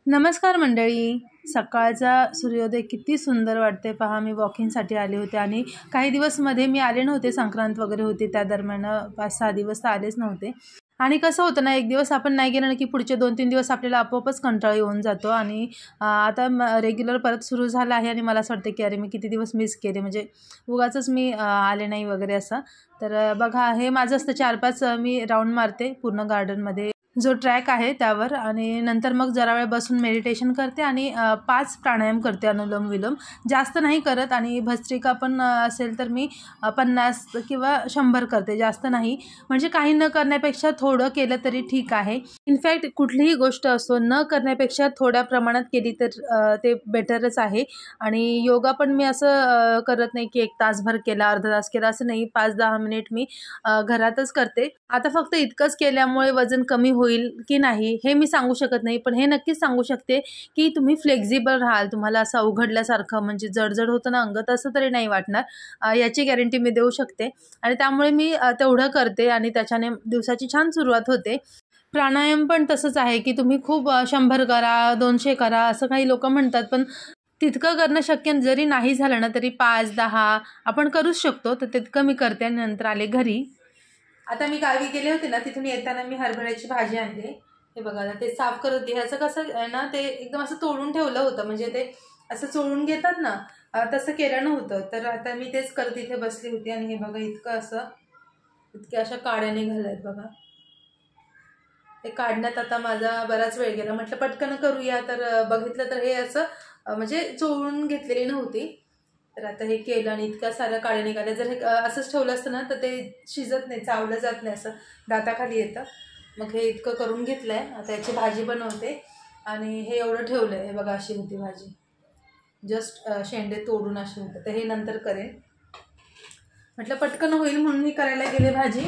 नमस्कार मंडळी. सकाळचा सूर्योदय किती सुंदर वाटते पहा. मी वॉकिंगसाठी आले होते आणि काही दिवस मध्ये मी आले नव्हते, संक्रांत वगैरे होती त्या दरम्यान 5-6 दिवस तर आलेच नव्हते. आणि कसं होतं ना, एक दिवस आपण नाही गेलं ना की पुढचे 2-3 दिवस आपल्याला आपोआपच कंटाळा येऊन जातो. आणि आता रेग्युलर परत सुरू झालं आहे आणि मला असं वाटतं की अरे मी किती दिवस मिस केले, म्हणजे उगाचच मी आले नाही वगैरे असं. तर बघा, हे माझं असतं 4-5 मी राऊंड मारते पूर्ण गार्डनमध्ये, जो ट्रॅक आहे त्यावर. आणि नंतर मग जरा वेळ बसून मेडिटेशन करते आणि 5 प्राणायाम करते, अनुलोम विलोम. जास्त नाही करत. आणि भस्त्रिका पण असेल तर मी 50 किंवा 100 करते, जास्त नाही. म्हणजे काही न करण्यापेक्षा थोडं केलं तरी ठीक आहे. इनफॅक्ट कुठलीही गोष्ट असो, न करण्यापेक्षा थोड्या प्रमाणात केली तर ते बेटरच आहे. आणि योगा पण मी असं करत नाही की 1 तासभर केला, अर्धा तास केला, असं नाही. 5-10 मिनिट मी घरातच करते. आता फक्त इतकंच केल्यामुळे वजन कमी होईल की नाही हे मी सांगू शकत नाही, पण हे नक्कीच सांगू शकते की तुम्ही फ्लेक्झिबल राहाल. तुम्हाला असं अवघडल्यासारखं म्हणजे जडजड होतं ना अंग, तसं तरी नाही वाटणार, याची गॅरंटी मी देऊ शकते. आणि त्यामुळे मी तेवढं करते आणि त्याच्याने दिवसाची छान सुरुवात होते. प्राणायाम पण तसंच आहे की तुम्ही खूप 100 करा, 200 करा असं काही लोक म्हणतात, पण तितकं करणं शक्य जरी नाही झालं ना तरी 5-10 आपण करूच शकतो. तर तितकं मी करते. आणि नंतर आले घरी. आता मी गावी गेले होते ना, तिथून येताना मी हरभऱ्याची भाजी आणली. हे बघा ना, ते साफ करत होते. ह्याचं कसं आहे ना, ते एकदम असं तोडून ठेवलं होतं, म्हणजे ते असं चोळून घेतात ना, तसं केलं नव्हतं. तर आता मी तेच करत इथे बसली होती. आणि हे बघा, इतक्या अशा काड्या निघाल्यात बघा. ते काढण्यात आता माझा बराच वेळ गेला. म्हटलं पटकन करूया, तर बघितलं तर हे असं म्हणजे चोळून घेतलेली नव्हती. तर आता हे केलं आणि इतक्या साऱ्या काड्या निघाल्या. जर हे असंच ठेवलं असतं ना तर ते शिजत नाही, चावलं जात नाही, असं दाताखाली येतं. मग हे इतकं करून घेतलंय. आता याची भाजी बनवते. आणि हे एवढं ठेवलंय. हे बघा, अशी होती भाजी, जस्ट शेंडे तोडून अशी होतं. तर हे नंतर करेन. म्हटलं पटकन होईल म्हणून मी करायला गेले भाजी,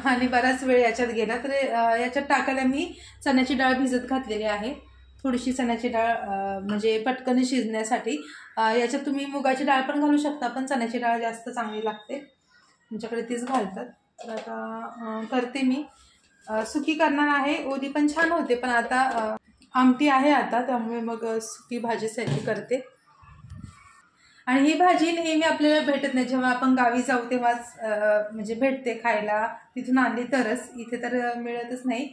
आणि बराच वेळ याच्यात गेला. तर याच्यात टाकायला मी चण्याची डाळ भिजत घातलेली आहे. थोडीशी चण्याची डाळ म्हणजे पटकन शिजण्यासाठी. याच्यात तुम्ही मुगाची डाळ पण घालू शकता, पण चण्याची डाळ जास्त चांगली लागते. तुमच्याकडे तीच घालतात. तर आता करते मी. सुकी करणार आहे, ओली पण छान होते, पण आता आमटी आहे आता, त्यामुळे मग सुकी भाजीसाठी करते. आणि ही भाजी नेहमी आपल्याला भेटत नाही. जेव्हा आपण गावी जाऊ तेव्हाच म्हणजे भेटते खायला, तिथून आणली तरच. इथे तर मिळतच नाही.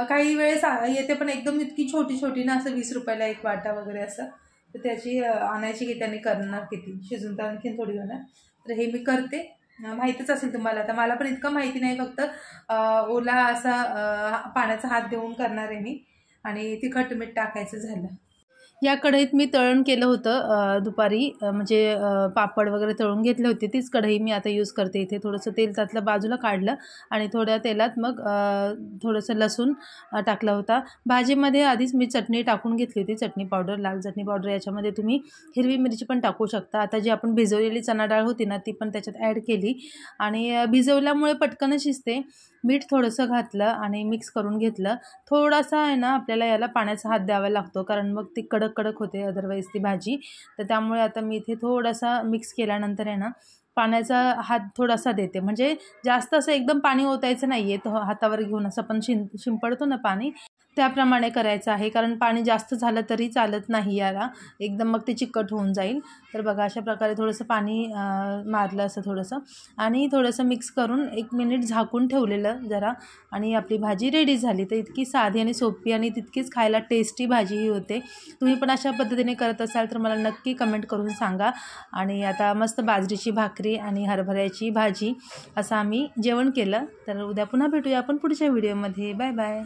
काही वेळेस येते, पण एकदम इतकी छोटी छोटी ना, असं 20 रुपयाला 1 वाटा वगैरे असं. तर त्याची आणायची की त्यांनी करणार किती, शिजून तर आणखीन थोडी होणार. तर हे मी करते. माहीतच असेल तुम्हाला. तर मला पण इतकं माहिती नाही, फक्त ओला असा पाण्याचा हात देऊन करणार आहे मी. आणि तिखट मीठ टाकायचं झालं. या कढईत मी तळण केलं होतं दुपारी, म्हणजे पापड वगैरे तळून घेतले होते. तीच कढई मी आता यूज करते. इथे थोडंसं तेल त्यातलं बाजूला काढलं आणि थोड्या तेलात मग थोडंसं लसूण टाकला होता. भाजीमध्ये आधीच मी चटणी टाकून घेतली होती, चटणी पावडर, लाल चटणी पावडर. याच्यामध्ये तुम्ही हिरवी मिरची पण टाकू शकता. आता जी आपण भिजवलेली चणा डाळ होती ना, ती पण त्याच्यात ॲड केली. आणि भिजवल्यामुळे पटकन शिजते. मीठ थोडंसं घातलं आणि मिक्स करून घेतलं. थोडासा आहे ना, आपल्याला याला पाण्याचा हात द्यावा लागतो, कारण मग ती कडक कडक होते अदरवाईज ती भाजी. तर त्यामुळे आता मी इथे थोडासा मिक्स केल्यानंतर आहे ना, पाण्याचा हात थोडासा देते. म्हणजे जास्त असं एकदम पाणी ओतायचं नाही आहे. तो हातावर घेऊन असं आपण शिंपडतो ना पाणी, त्याप्रमाणे करायचं आहे. कारण पाणी जास्त झालं तरी चालत नाही याला, एकदम मग ते चिकट होऊन जाईल. तर बघा, अशा प्रकारे थोडंसं पाणी मारलं असं थोडंसं, आणि थोडंसं मिक्स करून 1 मिनिट झाकून ठेवलेलं जरा. आणि आपली भाजी रेडी झाली. तर इतकी साधी आणि सोपी आणि तितकीच खायला टेस्टी भाजी ही होते. तुम्ही पण अशा पद्धतीने करत असाल तर मला नक्की कमेंट करून सांगा. आणि आता मस्त बाजरीची भाकरी आणि हरभऱ्याची भाजी असं आम्ही जेवण केलं. तर उद्या पुन्हा भेटूया आपण पुढच्या व्हिडिओमध्ये. Bye bye.